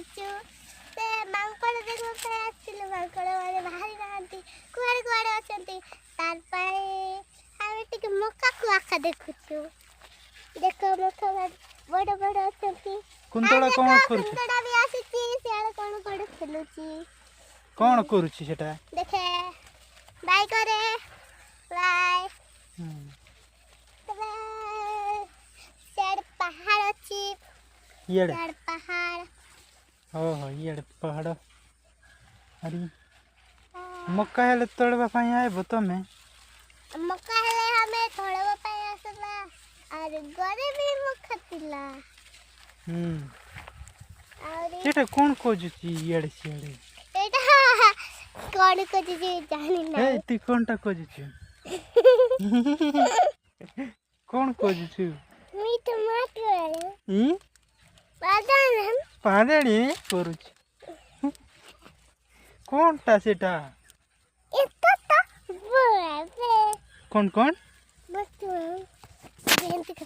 देखुचु से मांकड़ देखो पे आसिले मांकड़ वाले बाहरी नांती कुआरे कुआरे अछंती तार पाए हमें टिके मक्का को आखा देखुचु देखो मक्का बड़ बड़ अछंती कुंतड़ा कोन करूची कुंतड़ा भी आसीची सियाल कोन कोन खेलुची कोन करूची सेटा देखे बाय करे बाय सेड पहाड़ अछि येड़े सेड पहाड़ ओहो येड़े पहाड़ अरे मक्का हेले तोड़बा पाई आइबो तमे मक्का हेले हमें तोड़बा पाई आसला और गरे भी मक्का तिला और सेटा कोन खोजुची येड़े सेड़े एटा कोन खोजुची जानि ना ए ती कोनटा खोजुची कोन खोजुची मी तो माटवाले ई बादान पादड़ी करूची कोनटा सेटा इतना तो बोले कौन कौन बस तू बेंत कर